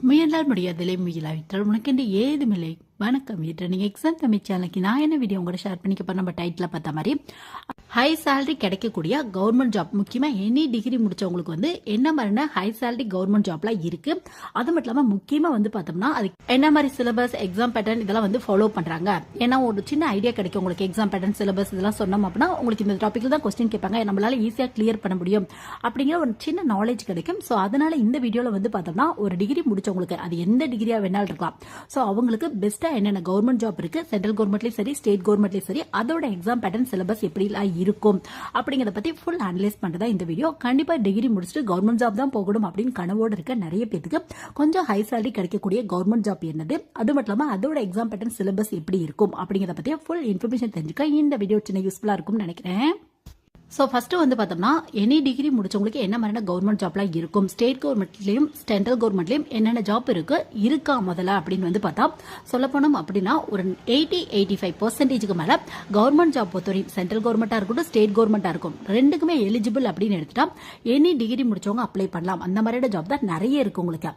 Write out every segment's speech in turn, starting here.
முயன்றால் முடியாதலை முயலாவிட்டால் உனக்கென்று ஏதுமில்லை. வணக்கம். வீட்டில் நீங்கள் எக்ஸாம் தமிழ் சேனலுக்கு நான் என்ன வீடியோ உங்களோட ஷேர் பண்ணிக்க நம்ம டைட்டில் பார்த்த மாதிரி ஹை சேலரி கிடைக்கக்கூடிய கவர்மெண்ட் ஜாப், முக்கியமாக எனி டிகிரி முடிச்சவங்களுக்கு என்ன மாதிரியான ஹை சேலரி கவர்மெண்ட் ஜாப்லாம் இருக்கு. அது மட்டும் இல்லாமல் முக்கியமாக பார்த்தோம்னா அது என்ன மாதிரி சிலபஸ், எக்ஸாம் பேட்டர்ன் இதெல்லாம் ஃபாலோ பண்றாங்க. ஏன்னா ஒரு சின்ன ஐடியா கிடைக்கும் உங்களுக்கு. எக்ஸாம் பேட்டர்ன், சிலபஸ் இதெல்லாம் சொன்னோம் அப்படின்னா உங்களுக்கு இந்த டாபிக்ல தான் கொஸ்டின் கேட்பாங்க, நம்மளால ஈஸியாக கிளியர் பண்ண முடியும் அப்படிங்கிற ஒரு சின்ன நாலேஜ் கிடைக்கும். ஸோ அதனால இந்த வீடியோவில் பார்த்தோம்னா ஒரு டிகிரி முடிச்சவங்களுக்கு, அது எந்த டிகிரியா வேணாலும் இருக்கலாம், ஸோ அவங்களுக்கு பெஸ்ட் என்னென்ன கவர்மெண்ட் ஜாப் இருக்கு, சென்ட்ரல் கவர்மெண்ட்லயும் சரி ஸ்டேட் கவர்மெண்ட்லயும் சரி, அதோட எக்ஸாம் பேட்டர்ன் சிலபஸ் எப்படி இருக்கும் அப்படிங்கறத பத்தி ஃபுல் அனலைஸ் பண்றதா இந்த வீடியோ. கண்டிப்பா டிகிரி முடிச்சுட்டு கவர்மெண்ட் ஜாப் தான் போகணும் அப்படின்னு கனவோடு இருக்க நிறைய பேருக்கு கொஞ்சம் ஹை சேலரி கிடைக்கக்கூடிய கவர்மெண்ட் ஜாப் என்னது, அது மட்டும் இல்லாம அதோட எக்ஸாம் பேட்டர்ன் சிலபஸ் எப்படி இருக்கும் அப்படிங்கறத பத்தி ஃபுல் இன்ஃபர்மேஷன் தெரிஞ்சுக்க இந்த வீடியோ சின்ன யூஸ்ஃபுல்லா இருக்கும்னு நினைக்கிறேன். ஸோ ஃபர்ஸ்ட் பார்த்தோம்னா எனி டிகிரி முடிச்சவங்களுக்கு என்ன மாதிரியான கவர்மெண்ட் ஜாப்லாம் இருக்கும், ஸ்டேட் கவர்மெண்ட்லயும் சென்ட்ரல் கவர்மெண்ட்லயும் என்னென்ன ஜாப் இருக்கா முதல்ல அப்படின்னு பார்த்தா சொல்ல போனோம் அப்படின்னா ஒரு 80-85% மேல கவர்மெண்ட் ஜாப் பொறுத்தவரைக்கும் சென்ட்ரல் கவர்மெண்டா இருக்கட்டும் ஸ்டேட் கவர்மெண்டா இருக்கும் ரெண்டுக்குமே எலிஜிபிள் அப்படின்னு எடுத்துட்டா எனி டிகிரி முடிச்சவங்க அப்ளை பண்ணலாம். அந்த மாதிரியான ஜாப் தான் நிறைய இருக்கு உங்களுக்கு.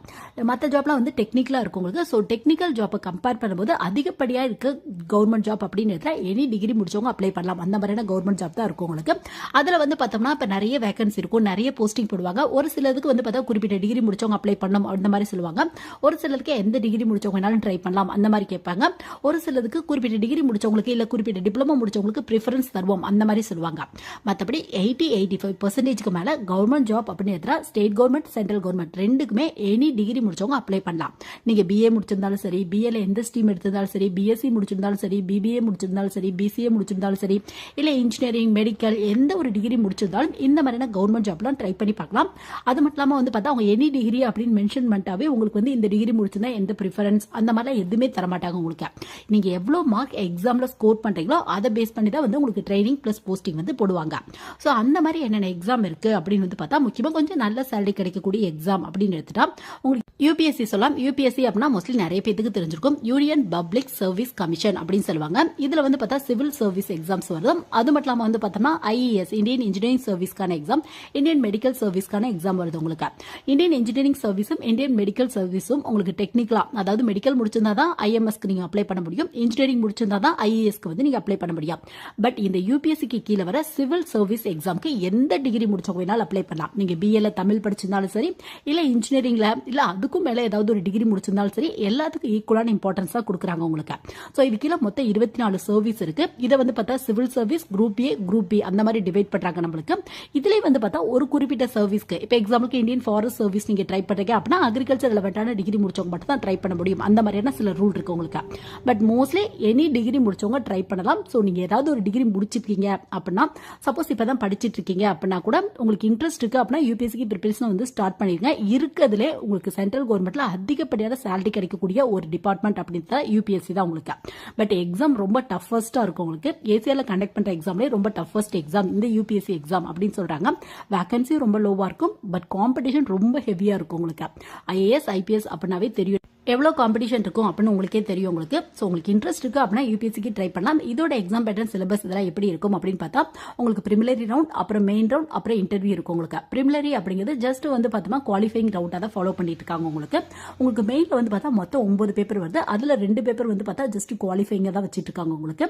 மற்ற ஜாப்லாம் டெக்னிக்கலா இருக்கும் உங்களுக்கு. ஸோ டெக்னிக்கல் ஜாப்பை கம்பேர் பண்ணும்போது அதிகப்படியா இருக்க கவர்மெண்ட் ஜாப் அப்படின்னு எடுத்தா எனி டிகிரி முடிச்சவங்க அப்ளை பண்ணலாம். அந்த மாதிரியான கவர்மெண்ட் ஜாப் தான் இருக்கும் உங்களுக்கு. அதுல பார்த்தோம்னா இப்ப நிறைய வேகன்சி இருக்கும், நிறைய போஸ்டிங் போடுவாங்க. ஒரு சிலருக்கு பார்த்தா குறிப்பிட்ட டிகிரி முடிச்சவங்க அப்ளை பண்ணணும் அந்த மாதிரி சொல்லுவாங்க. ஒரு சிலருக்கு எந்த டிகிரி முடிச்சவங்க வேணாலும் ட்ரை பண்ணலாம் அந்த மாதிரி கேட்பாங்க. ஒரு சிலருக்கு குறிப்பிட்ட டிகிரி முடிச்சவங்களுக்கு இல்ல குறிப்பிட்ட டிப்ளமோ முடிச்சவங்களுக்கு ப்ரிஃபரன்ஸ் தருவோம் அந்த மாதிரி சொல்லுவாங்க. மற்றபடி 80-85% மேல கவர்மெண்ட் ஜாப் அப்படின்னு எடுத்தா ஸ்டேட் கவர்மெண்ட் சென்ட்ரல் கவர்மெண்ட் ரெண்டுக்குமே எனி டிகிரி முடிச்சவங்க அப்ளை பண்ணலாம். நீங்க பிஏ முடிச்சிருந்தாலும் சரி, பிஏல எந்த ஸ்ட்ரீம் எடுத்திருந்தாலும் சரி, பிஎஸ்சி முடிச்சிருந்தாலும் சரி, பிபிஏ முடிச்சிருந்தாலும் சரி, பிசிஏ முடிச்சிருந்தாலும் சரி, இல்ல இன்ஜினியரிங், மெடிக்கல் எந்த ஒரு டிகிரி முடிச்சிருந்தாலும் இந்த மாதிரியான கவர்மெண்ட் ஜாப்லாம் ட்ரை பண்ணி பார்க்கலாம். அது மட்டும் இல்லாம பார்த்தா அவங்க எனி டிகிரி அப்படின்னு மென்ஷன் பண்ணிட்டாவே உங்களுக்கு இந்த டிகிரி முடிச்சிருந்தா எந்த ப்ரிஃபரன்ஸ் அந்த மாதிரிலாம் எதுவுமே தர மாட்டாங்க உங்களுக்கு. நீங்க எவ்வளவு மார்க் எக்ஸாம்ல ஸ்கோர் பண்றீங்களோ அதை பேஸ் பண்ணி தான் உங்களுக்கு ட்ரைனிங் பிளஸ் போஸ்டிங் போடுவாங்க. ஸோ அந்த மாதிரி என்னென்ன எக்ஸாம் இருக்கு அப்படின்னு பார்த்தா முக்கியமா கொஞ்சம் நல்ல சேலரி கிடைக்கக்கூடிய எக்ஸாம் அப்படின்னு எடுத்துட்டா உங்களுக்கு யூபிஎஸ்சி சொல்லலாம். யூபிஎஸ்சி அப்படின்னா மோஸ்ட்லி நிறைய பேருக்கு தெரிஞ்சிருக்கும், யூனியன் பப்ளிக் சர்வீஸ் கமிஷன் அப்படின்னு சொல்லுவாங்க. இதுல பார்த்தா சிவில் சர்வீஸ் எக்ஸாம்ஸ் வரும். அது மட்டும் இல்லாம பார்த்தோம்னா ஐஏஎஸ் இந்தியன் இன்ஜினியரிங் சர்வீஸ்க்கான எக்ஸாம், இந்தியன் மெடிக்கல் சர்வீஸ்க்கான எக்ஸாம் வருது உங்களுக்கு. இந்தியன் இன்ஜினியரிங் சர்வீஸும் இந்தியன் மெடிக்கல் சர்வீஸும் உங்களுக்கு டெக்னிக்கலா, அதாவது மெடிக்கல் முடிச்சிருந்தா தான் ஐஎம்எஸ்க்கு நீங்க அப்ளை பண்ண முடியும், இன்ஜினியரிங் முடிச்சிருந்தா தான் ஐஏஎஸ்க்கு நீங்க அப்ளை பண்ண முடியும். பட் இந்த யூபிஎஸ்சிக்கு கீழே வர சிவில் சர்வீஸ் எக்ஸாம்க்கு எந்த டிகிரி முடிச்சவங்க வேணாலும் அப்ளை பண்ணலாம். நீங்க பிஏல தமிழ் படிச்சிருந்தாலும் சரி, இல்ல இன்ஜினியரிங்ல இல்ல அதுக்கும் மேல ஏதாவது ஒரு டிகிரி முடிச்சிருந்தாலும் சரி, எல்லாத்துக்கும் ஈக்குவலான இம்பார்ட்டன்ஸ் தான் கொடுக்குறாங்க உங்களுக்கு. சோ இது கீழே மொத்தம் 24 சர்வீஸ் இருக்கு. இதை பார்த்தா civil service group A, group B அந்த மாதிரி டிவைட் பண்றாங்க நம்மளுக்கு. இதுலயே பார்த்தா ஒரு குறிப்பிட்ட சர்வீஸ்க்கு, இப்ப எக்ஸாம்பிளுக்கு இந்தியன் ஃபாரஸ்ட் சர்வீஸ் நீங்க ட்ரை பண்றீங்க அப்படின்னா அக்ரிகல்ச்சர் ரெலவென்ட்டான டிகிரி முடிச்சவங்க மட்டும் தான் ட்ரை பண்ண முடியும். அந்த மாதிரியான சில ரூல் இருக்கு உங்களுக்கு. பட் மோஸ்ட்லி எனி டிகிரி முடிச்சவங்க ட்ரை பண்ணலாம். சோ நீங்க ஏதாவது ஒரு டிகிரி முடிச்சிருக்கீங்க அப்படின்னா, சப்போஸ் இப்பதான் படிச்சிட்டு இருக்கீங்க அப்படின்னா கூட உங்களுக்கு இன்ட்ரெஸ்ட் இருக்கு அப்படின்னா யூபிஎஸ்சிக்கு ப்ரிப்பரேஷன் ஸ்டார்ட் பண்ணிருங்க. இருக்கிறதுல உங்களுக்கு சென்ட்ரல் கவர்மெண்ட்ல அதிகப்படியான சேலரி கிடைக்கக்கூடிய ஒரு டிபார்ட்மெண்ட் அப்படின்னு யூபிஎஸ்சி தான் உங்களுக்கு. பட் எக்ஸாம் ரொம்ப டஃபஸ்டா இருக்கும் உங்களுக்கு. ஏசியால கண்டக்ட் பண்ற எக்ஸாம்லேயே ரொம்ப டஃபஸ்ட் எக்ஸாம் இந்த யூபிஎஸ்சி எக்ஸாம் அப்படின்னு சொல்றாங்க. வேகன்சி ரொம்ப லோவா இருக்கும், பட் காம்படிஷன் ரொம்ப ஹெவியா இருக்கும் உங்களுக்கு. ஐஏஎஸ் ஐபிஎஸ் அப்படின்னாவே தெரியும் எவ்வளவு காம்படிஷன் இருக்கும் அப்படின்னு உங்களுக்கே தெரியும் உங்களுக்கு. ஸோ உங்களுக்கு இன்ட்ரெஸ்ட் இருக்கு அப்படின்னா யூபிஎஸ்சிக்கு ட்ரை பண்ணலாம். இதோட எக்ஸாம் பேட்டர்ன் சிலபஸ் இதெல்லாம் எப்படி இருக்கும் அப்படின்னு பார்த்தா உங்களுக்கு பிரிமிலரி ரவுண்ட், அப்புறம் மெயின் ரவுண்ட், அப்புறம் இன்டர்வியூ இருக்கும் உங்களுக்கு. பிரிமிலரி அப்படிங்கிறது ஜஸ்ட் பார்த்தோம்னா குவாலிஃபைங் ரவுண்டா தான் ஃபாலோ பண்ணிட்டு இருக்காங்க உங்களுக்கு. உங்களுக்கு மெயின்ல பார்த்தா மொத்தம் 9 பேப்பர் வருது. அதுல 2 பேப்பர் பார்த்தா ஜஸ்ட் குவாலிஃபைங்க தான் வச்சிட்டு இருக்காங்க உங்களுக்கு.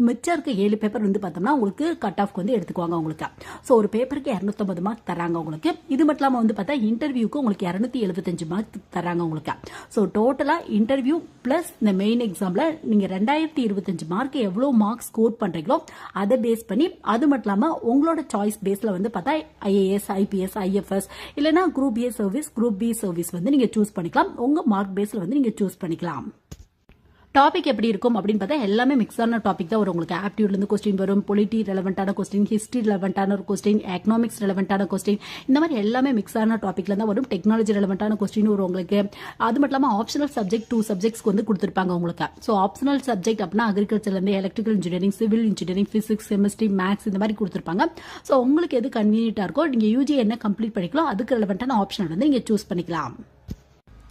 மிச்சம் இருக்க 7 பேப்பர் பார்த்தோம்னா உங்களுக்கு கட் ஆஃப் எடுத்துக்குவாங்க உங்களுக்கு. ஸோ ஒரு பேப்பருக்கு 250 மார்க் தராங்க உங்களுக்கு. இது மட்டும் இல்லாம பார்த்தா இன்டர்வியூக்கு உங்களுக்கு 275 மார்க் தராங்க உங்களுக்கு. ஸோ டோட்டலா இன்டர்வியூ பிளஸ் இந்த மெயின் எக்ஸாம்ல நீங்க 2025 மார்க் எவ்வளவு மார்க் ஸ்கோர் பண்றீங்களோ அதை பேஸ் பண்ணி, அது மட்டும் இல்லாம உங்களோட சாய்ஸ் பேஸ்ல பார்த்தா ஐஏஎஸ், ஐபிஎஸ், ஐஎஃப்எஸ் இல்லனா group A service, group B service நீங்க சூஸ் பண்ணிக்கலாம். உங்க மார்க் பேஸ்ல நீங்க சூஸ் பண்ணிக்கலாம். டாபிக் எப்படி இருக்கும் அப்படின்னு பார்த்தா எல்லாமே மிக்ஸான டாபிக் தான் வரும் உங்களுக்கு. ஆப்டியூட்ல இருந்து கொஸ்டின் வரும், பொலிட்டி ரெலவென்ட்டான கொஸ்டின், ஹிஸ்டரி ரெலவென்ட்டான ஒரு கொஸ்டின், எக்கனாமிக்ஸ் ரெலவென்ட்டான கொஸ்டின், இந்த மாதிரி எல்லாமே மிக்ஸான டாபிக்ல தான் வரும். டெக்னாலஜி ரெலவென்ட்டான கொஸ்டின் வரும் உங்களுக்கு. அது மட்டும் இல்லாம ஆப்ஷனல் சப்ஜெக்ட் 2 சப்ஜெக்ட்ஸ்க்கு கொடுத்திருப்பாங்க உங்களுக்கு. ஸோ ஆப்ஷனல் சப்ஜெக்ட் அப்படின்னா அக்ரிகல்ச்சர்ல இருந்து electrical engineering, civil engineering, physics, chemistry, maths இந்த மாதிரி கொடுத்திருப்பாங்க. ஸோ உங்களுக்கு எது கன்வீனியன்ட்டா இருக்கோ, நீங்க யூஜி என்ன கம்ப்ளீட் பண்ணிக்கலாம் அதுக்கு ரெலவென்ட்டான ஆப்ஷன் நீங்க சூஸ் பண்ணிக்கலாம்.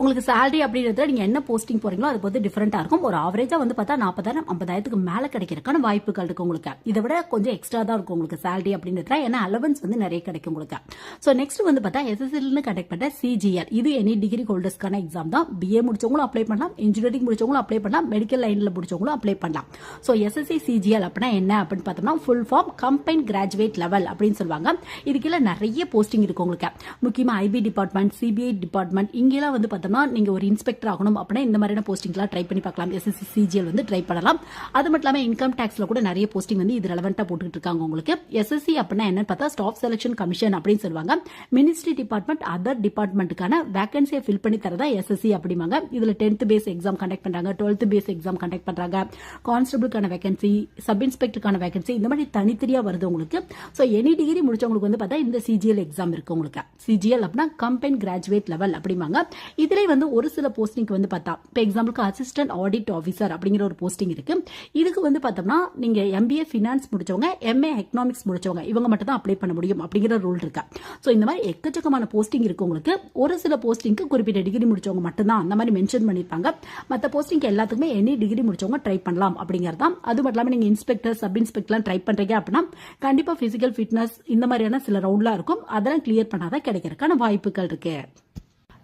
உங்களுக்கு salary அப்படின்றதுல நீங்க என்ன போஸ்டிங் போறீங்களோ அது பொறுத்து டிஃபரெண்டா இருக்கும். ஒரு ஆவரேஜா வந்து பார்த்தா 40,000 50,000க்கு மேல கிடைக்கிறதுக்கான வாய்ப்புகள் இருக்கு உங்களுக்கு. இதை விட கொஞ்சம் எக்ஸ்ட்ரா தான் இருக்கும் உங்களுக்கு salary அப்படின்றதுல. ஏன்னா அலவன்ஸ் வந்து நிறைய கிடைக்கும் உங்களுக்கு. ஸோ நெக்ஸ்ட் வந்து பார்த்தா எஸ்எஸ்எல்னு கண்டக்ட் பண்ற சிஜிஎல், இது எனி டிகிரி ஹோல்டர்ஸ்க்கான எக்ஸாம் தான். பிஏ முடிச்சவங்களும் அப்ளை பண்ணலாம், இன்ஜினியரிங் முடிச்சவங்களும் அப்ளை பண்ணலாம், மெடிக்கல் லைன்ல முடிச்சவங்களும் அப்ளை பண்ணலாம். ஸோ எஸ்எஸ்சி சிஜிஎல் அப்படின்னா என்ன அப்படின்னு பார்த்தோம்னா full form combine graduate level அப்படின்னு சொல்லுவாங்க. இதுக்கெல்லாம் நிறைய போஸ்டிங் இருக்கு உங்களுக்கு. முக்கியமா ஐபி டிபார்ட்மெண்ட், சிபிஐ டிபார்ட்மெண்ட், இங்கெல்லாம் வந்து பார்த்தோம்னா நீங்க ஒரு இன்ஸ்பெக்டர் ஆகணும் அப்படின்னா இந்த மாதிரியான போஸ்டிங்லாம் ட்ரை பண்ணி பார்க்கலாம். எஸ்எஸ்சி சிஜிஎல் வந்து ட்ரை பண்ணலாம். அது மட்டும் இல்லாம இன்கம் டாக்ஸ்ல கூட நிறைய போஸ்டிங் வந்து இது ரெலவெண்டா போட்டுட்டு இருக்காங்க உங்களுக்கு. எஸ்எஸ்சி அப்படின்னா என்னன்னு பார்த்தா ஸ்டாஃப் செலக்ஷன் கமிஷன் அப்படின்னு சொல்லுவாங்க. மினிஸ்ட்ரி டிபார்ட்மெண்ட் அதர் டிபார்ட்மெண்ட்டுக்கான வேகன்சியை ஃபில் பண்ணி தரதா எஸ்எஸ்சி அப்படிமாங்க. இதுல 10th பேஸ் எக்ஸாம் கண்டக்ட் பண்றாங்க, 12th பேஸ் எக்ஸாம் கண்டக்ட் பண்றாங்க, கான்ஸ்டபிளுக்கான வேகன்சி, சப் இன்ஸ்பெக்டருக்கான வேகன்சி, இந்த மாதிரி தனித்தனியா வருது உங்களுக்கு. ஸோ எனி டிகிரி முடிச்சவங்களுக்கு வந்து பார்த்தா இந்த சிஜிஎல் எக்ஸாம் இருக்கு உங்களுக்கு. சிஜிஎல் அப்படின்னா கம்பைன் கிராஜுவேட் லெவல் அப்படிமாங்க. இதுல வந்து ஒரு சில போஸ்டிங் வந்து பார்த்தா இப்போ எக்ஸாம்பிளுக்கு அசிஸ்டன்ட் ஆடிட் ஆஃபீஸர் அப்படிங்கிற ஒரு போஸ்டிங் இருக்கு. இதுக்கு வந்து பார்த்தோம்னா நீங்க எம்பிஏ ஃபினான்ஸ் முடிச்சவங்க, எம்ஏ எக்கனாமிக்ஸ் முடிச்சவங்க இவங்க மட்டும் தான் அப்ளை பண்ண முடியும் அப்படிங்கிற ரூல் இருக்கு. ஸோ இந்த மாதிரி எக்கச்சக்கமான போஸ்டிங் இருக்கு உங்களுக்கு. ஒரு சில போஸ்டிங்க்கு குறிப்பிட்ட டிகிரி முடிச்சவங்க மட்டும் தான் அந்த மாதிரி மென்ஷன் பண்ணிருப்பாங்க. மற்ற போஸ்டிங் எல்லாத்துக்குமே எனி டிகிரி முடிச்சவங்க ட்ரை பண்ணலாம் அப்படிங்கிறது தான். அது மட்டும் இல்லாமல் நீங்க இன்ஸ்பெக்டர், சப் இன்ஸ்பெக்டர்லாம் ட்ரை பண்றீங்க அப்படின்னா கண்டிப்பா பிசிக்கல் ஃபிட்னஸ் இந்த மாதிரியான சில ரவுண்ட்லாம் இருக்கும். அதெல்லாம் கிளியர் பண்ணாதான் கிடைக்கிறதுக்கான வாய்ப்புகள் இருக்கு.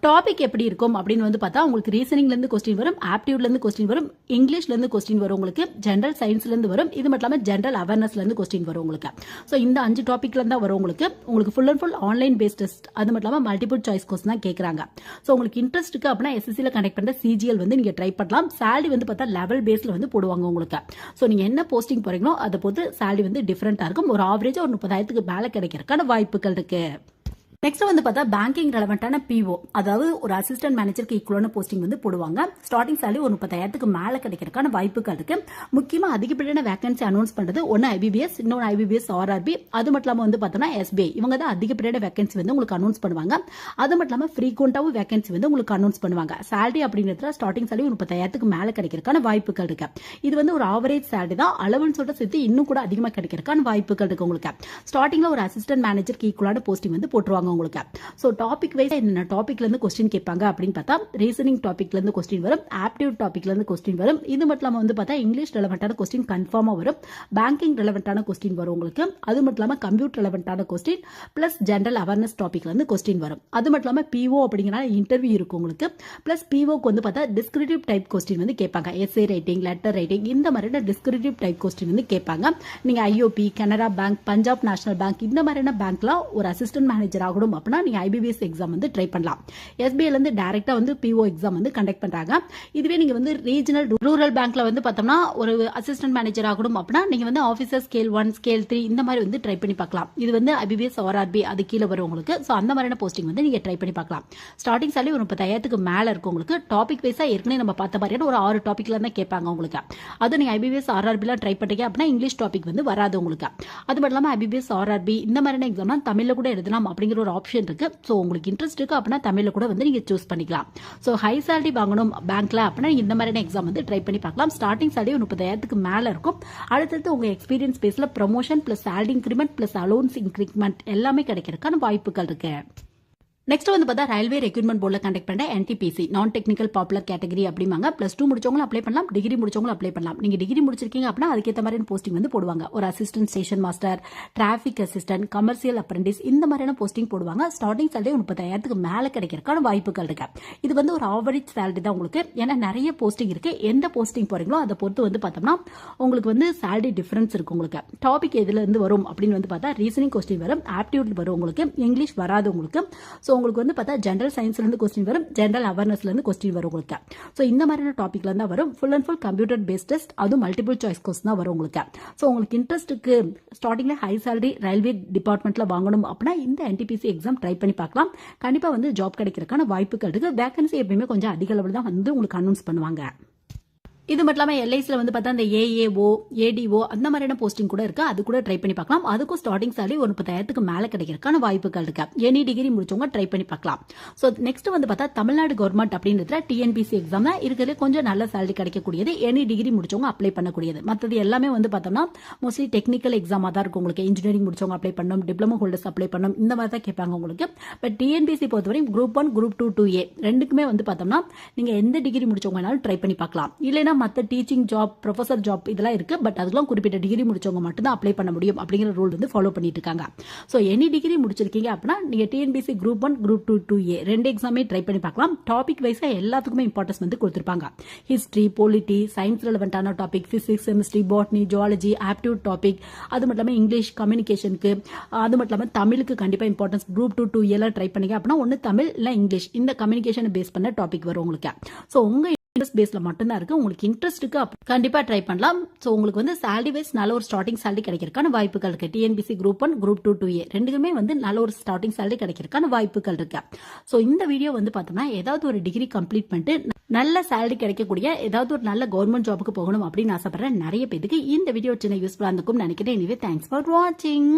டாபிக் எப்படி இருக்கும் அப்படின்னு வந்து பார்த்தா உங்களுக்கு ரீசனிங்ல இருந்து கொஸ்டின் வரும், ஆப்டியூட்ல இருந்து கொஸ்டின் வரும், இங்கிலீஷ்ல இருந்து கொஸ்டின் வரும் உங்களுக்கு, ஜெனரல் சயின்ஸ்ல இருந்து வரும், இது மட்டும் இல்லாம ஜெனரல் அவேர்னஸ்ல இருந்து கொஸ்டின் வரும் உங்களுக்கு. ஸோ இந்த 5 டாபிக்ல இருந்தா வரும் உங்களுக்கு. உங்களுக்கு full and full online based test, அது மட்டும் இல்லாம மல்டிபிள் சாய்ஸ் கொஸ்டின் தான் கேட்கறாங்க. ஸோ உங்களுக்கு இன்ட்ரெஸ்ட் இருக்கு அப்படின்னா எஸ்எஸ்சில கண்டக்ட் பண்ற சிஜிஎல் வந்து நீங்க ட்ரை பண்ணலாம். salary வந்து பார்த்தா லெவல் பேஸ்ல வந்து போடுவாங்க உங்களுக்கு. ஸோ நீங்க என்ன போஸ்டிங் போறீங்களோ அதை பொறுத்து salary வந்து டிஃபரெண்டா இருக்கும். ஒரு ஆவரேஜா ஒரு 30,000க்கு மேல கிடைக்கிறதுக்கான வாய்ப்புகள் இருக்கு. நெக்ஸ்ட் வந்து பார்த்தா பேங்கிங் ரெலவெண்டான பிஓ, அதாவது ஒரு அசிஸ்டன்ட் மேனேஜருக்கு ஈக்குவலான போஸ்டிங் வந்து போடுவாங்க. ஸ்டார்டிங் salary ஒரு 30,000க்கு மேல கிடைக்கிறதுக்கான வாய்ப்புகள் இருக்கு. முக்கியமா அதிகப்படியான வேகன்சி அனௌன்ஸ் பண்றது ஒன்னு ஐபிபிஎஸ், இன்னொன்று ஐபிபிஎஸ் ஆர்ஆர்பி, அது மட்டும் இல்லாம வந்து பார்த்தோம்னா எஸ்பிஐ, இவங்க தான் அதிகப்படியான வேகன்சி வந்து உங்களுக்கு அனௌன்ஸ் பண்ணுவாங்க. அது மட்டும் இல்லாம ஃப்ரீக்வெண்டாவும் வேகன்சி வந்து உங்களுக்கு அனௌன்ஸ் பண்ணுவாங்க. salary அப்படிங்கிறதுல ஸ்டார்டிங் salary ஒரு 30,000க்கு மேல கிடைக்கிறதுக்கான வாய்ப்புகள் இருக்கு. இது வந்து ஒரு ஆவரேஜ் salary தான். அலவன்ஸோட சேர்த்து இன்னும் கூட அதிகமா கிடைக்கிறதுக்கான வாய்ப்புகள் இருக்கு உங்களுக்கு. ஸ்டார்டிங்ல ஒரு அசிஸ்டன்ட் மேனேஜருக்கு ஈக்குவலான போஸ்டிங் வந்து போட்டுருவாங்க உங்களுக்கு. சோ டாபிக் வைஸ் என்ன டாபிக்ல இருந்து क्वेश्चन கேட்பாங்க அப்படின்னு பார்த்தா ரீசனிங் டாபிக்ல இருந்து क्वेश्चन வரும், ஆப்டிட்யூட் டாபிக்ல இருந்து क्वेश्चन வரும். இது மட்டும் இல்லாம வந்து பார்த்தா இங்கிலீஷ் ரெலவெண்டான क्वेश्चन கன்ஃபார்மா வரும், பேங்கிங் ரெலவெண்டான क्वेश्चन வரும் உங்களுக்கு. அது மட்டும் இல்லாம கம்ப்யூட்டர் ரெலவெண்டான क्वेश्चन பிளஸ் ஜெனரல் அவேர்னஸ் டாபிக்ல இருந்து क्वेश्चन வரும். அது மட்டும் இல்லாம பிஓ அப்படிங்கறனால இன்டர்வியூ இருக்கும் உங்களுக்கு. பிளஸ் பிஓக்கு வந்து பார்த்தா டிஸ்கிரிப்டிவ் டைப் क्वेश्चन வந்து கேட்பாங்க. எஸ்ஏ ரைட்டிங், லெட்டர் ரைட்டிங், இந்த மாதிரியான டிஸ்கிரிப்டிவ் டைப் क्वेश्चन வந்து கேட்பாங்க. நீங்க IOB, Canara bank, Punjab national bank இந்த மாதிரியான பேங்க்ல ஒரு அசிஸ்டன்ட் மேனேஜர் ஆகணும் அப்படின்னா நீங்க ஐபிபிஎஸ் எக்ஸாம் வந்து ட்ரை பண்ணலாம். எஸ்பிஐல இருந்து டைரக்டா வந்து பிஓ எக்ஸாம் வந்து கண்டக்ட் பண்றாங்க. இதுவே நீங்க வந்து ரீஜனல் ரூரல் பேங்க்ல வந்து பார்த்தோம்னா ஒரு அசிஸ்டன்ட் மேனேஜர் ஆகணும் அப்படின்னா நீங்க வந்து ஆபீசர் ஸ்கேல் 1, ஸ்கேல் 3 இந்த மாதிரி வந்து ட்ரை பண்ணி பார்க்கலாம். இது வந்து ஐபிபிஎஸ் ஆர்ஆர்பி அது கீழே வரும் உங்களுக்கு. சோ அந்த மாதிரியான போஸ்டிங் வந்து நீங்க ட்ரை பண்ணி பார்க்கலாம். ஸ்டார்டிங் salary ஒரு 30,000க்கு மேல இருக்கும் உங்களுக்கு. டாபிக் வைஸா ஏற்கனவே நம்ம பார்த்த மாதிரியான ஒரு 6 டாபிக்ல தான் கேட்பாங்க உங்களுக்கு. அது நீங்க ஐபிபிஎஸ் ஆர்ஆர்பில ட்ரை பண்றீங்க அப்படின்னா இங்கிலீஷ் டாபிக் வந்து வராது உங்களுக்கு. அது மட்டும் இல்லாம ஐபிபிஎஸ் ஆர்ஆர்பி இந்த மாதிரியான எக்ஸாம் தமிழ்ல கூட எழுதலாம் அப்படிங்கிற ஒரு ஆப்ஷன் இருக்கு. சோ உங்களுக்கு இன்ட்ரெஸ்ட் இருக்கு அப்படின்னா தமிழ்ல கூட வந்து நீங்க சூஸ் பண்ணிக்கலாம். சோ ஹை salary வாங்கணும் பேங்க்ல அப்படின்னா இந்த மாதிரியான எக்ஸாம் வந்து ட்ரை பண்ணி பார்க்கலாம். ஸ்டார்டிங் salary 30,000க்கு மேல இருக்கும். அடுத்தது உங்க எக்ஸ்பீரியன்ஸ் பேஸ்ல promotion plus salary increment plus allowance increment எல்லாமே கிடைக்கிறதுக்கான வாய்ப்புகள் இருக்கு. நெக்ஸ்ட் வந்து பார்த்தா ரயில்வே ரெக்ரூட்மெண்ட் போர்டில் கண்டக்ட் பண்ண NTPC non technical popular category அப்படிமாங்க. +2 முடிச்சவங்களும் அப்ளை பண்ணலாம், டிகிரி முடிச்சவங்களும் அப்ளை பண்ணலாம். நீங்க டிகிரி முடிச்சிருக்கீங்க அப்படின்னா அதுக்கேற்ற மாதிரியான போஸ்டிங் வந்து போடுவாங்க. ஒரு assistant station master, traffic assistant, commercial apprentice இந்த மாதிரியான போஸ்டிங் போடுவாங்க. ஸ்டார்டிங் salary 30,000க்கு மேல கிடைக்கிறதுக்கான வாய்ப்புகள் இருக்கு. இது வந்து ஒரு ஆவரேஜ் salary தான் உங்களுக்கு. ஏன்னா நிறைய போஸ்டிங் இருக்கு. எந்த போஸ்டிங் போறீங்களோ அதை பொறுத்து வந்து பார்த்தோம்னா உங்களுக்கு வந்து salary டிஃபரன்ஸ் இருக்கு உங்களுக்கு. டாபிக் எதுல இருந்து வரும் அப்படின்னு வந்து பார்த்தா ரீசனிங் கொஸ்டின் வரும், ஆப்டிடியூட் வரும் உங்களுக்கு, இங்கிலீஷ் வராது உங்களுக்கு. சோ உங்களுக்கு வந்து பார்த்தா ஜெனரல் சயின்ஸ்ல இருந்து क्वेश्चन வரும், ஜெனரல் அவேர்னஸ்ல இருந்து क्वेश्चन வரும் உங்களுக்கு. சோ இந்த மாதிரியான டாபிக்ல இருந்தா வரும். Full and full computer based test, அது மல்டிபிள் சாய்ஸ் கொஸ்டின் தான் வரும் உங்களுக்கு. சோ உங்களுக்கு இன்ட்ரெஸ்ட்க்கு ஸ்டார்டிங்ல ஹை salary ரயில்வே டிபார்ட்மெண்ட்ல வாங்கணும் அப்படின்னா இந்த என்டிபிசி எக்ஸாம் ட்ரை பண்ணி பார்க்கலாம். கண்டிப்பா வந்து ஜாப் கிடைக்கிறதுக்கான வாய்ப்புகள் இருக்கு. வேகன்சி எப்பயுமே கொஞ்சம் அதிக அளவில் தான் வந்து உங்களுக்கு அனௌன்ஸ் பண்ணுவாங்க. இது மட்டும் இல்லாமல் எல்ஐசியில் வந்து பார்த்தா அந்த ஏஏஓ ஏடிஓ அந்த மாதிரியான போஸ்டிங் கூட இருக்கு. அது கூட ட்ரை பண்ணி பார்க்கலாம். அதுக்கும் ஸ்டார்டிங் சாலரி ஒரு 30,000க்கு மேலே கிடைக்கிறதுக்கான வாய்ப்புகள் இருக்கு. எனி டிகிரி முடிச்சவங்க ட்ரை பண்ணி பார்க்கலாம். ஸோ நெக்ஸ்ட் வந்து பார்த்தா தமிழ்நாடு கவர்மெண்ட் அப்படின்றதுல டிஎன்பிசி எக்ஸாம் தான் இருக்கிறது. கொஞ்சம் நல்ல சேலரி கிடைக்கக்கூடியது. எனி டிகிரி முடிச்சவங்க அப்ளை பண்ணக்கூடியது. மற்றது எல்லாமே வந்து பார்த்தோம்னா மோஸ்ட்லி டெக்னிக்கல் எக்ஸாமா தான் இருக்கும். உங்களுக்கு இன்ஜினியரிங் முடிச்சவங்க அப்ளை பண்ணணும், டிப்ளமோ ஹோல்டர்ஸ் அப்ளை பண்ணணும், இந்த மாதிரி தான் கேட்பாங்க உங்களுக்கு. பட் டிஎன்பிசி பொறுத்தவரை குரூப் 1 குரூப் 2 2A ரெண்டுக்குமே வந்து பார்த்தோம்னா நீங்க எந்த டிகிரி முடிச்சவங்க வேணாலும் ட்ரை பண்ணி பார்க்கலாம். இல்லைன்னா மற்ற டீச்சிங் ஜாப், ப்ரொஃபசர் ஜாப் இதெல்லாம் இருக்கு. பட் அதெல்லாம் குறிப்பிட்ட டிகிரி முடிச்சவங்க மட்டும் தான் அப்ளை பண்ண முடியும் அப்படிங்கிற ரூல் வந்து ஃபாலோ பண்ணிட்டு இருக்காங்க. ஸோ எனி டிகிரி முடிச்சிருக்கீங்க அப்படின்னா நீங்க டிஎன்பிசி குரூப் 1 குரூப் 2 2A ரெண்டு எக்ஸாமே ட்ரை பண்ணி பார்க்கலாம். டாபிக் வைஸா எல்லாத்துக்குமே இம்பார்ட்டன்ஸ் வந்து கொடுத்துருப்பாங்க. ஹிஸ்டரி, பொலிட்டி, சயின்ஸ் ரெலவெண்டான topic, physics, chemistry, botany, zoology, aptitude topic, அது மட்டும் இல்லாமல் இங்கிலீஷ் கம்யூனிகேஷனுக்கு, அது மட்டும் இல்லாமல் தமிழுக்கு கண்டிப்பாக இம்பார்ட்டன்ஸ். குரூப் 2 2A எல்லாம் ட்ரை பண்ணீங்க அப்படின்னா ஒன்று தமிழ் இல்லை இங்கிலீஷ் இந்த கம்யூனிகேஷனை பேஸ் பண்ண டாபிக் வரும் உங்களுக்கு. ஸோ உங்க இன்ட்ரெஸ்ட் பேஸ்ல மட்டும்தான் இருக்கு. உங்களுக்கு இன்ட்ரெஸ்ட் இருக்கு கண்டிப்பா ட்ரை பண்ணலாம். ஸோ உங்களுக்கு வந்து சேலரி வைஸ் நல்ல ஒரு ஸ்டார்டிங் சேலரி கிடைக்கிறதுக்கான வாய்ப்புகள் இருக்கு. டிஎன்பிசி குரூப் 1 குரூப் 2 2A ரெண்டுக்குமே வந்து நல்ல ஒரு ஸ்டார்டிங் சேலரி கிடைக்கிறதுக்கான வாய்ப்புகள் இருக்கு. ஸோ இந்த வீடியோ வந்து பார்த்தோம்னா ஏதாவது ஒரு டிகிரி கம்ப்ளீட் பண்ணிட்டு நல்ல சேலரி கிடைக்கக்கூடிய ஏதாவது ஒரு நல்ல கவர்மெண்ட் ஜாபுக்கு போகணும் அப்படின்னு ஆசைப்படுற நிறைய பேருக்கு இந்த வீடியோ சின்ன யூஸ்ஃபுல்லா இருக்கும் நினைக்கிறேன். எனிவே தேங்க்ஸ் ஃபார் வாட்சிங்.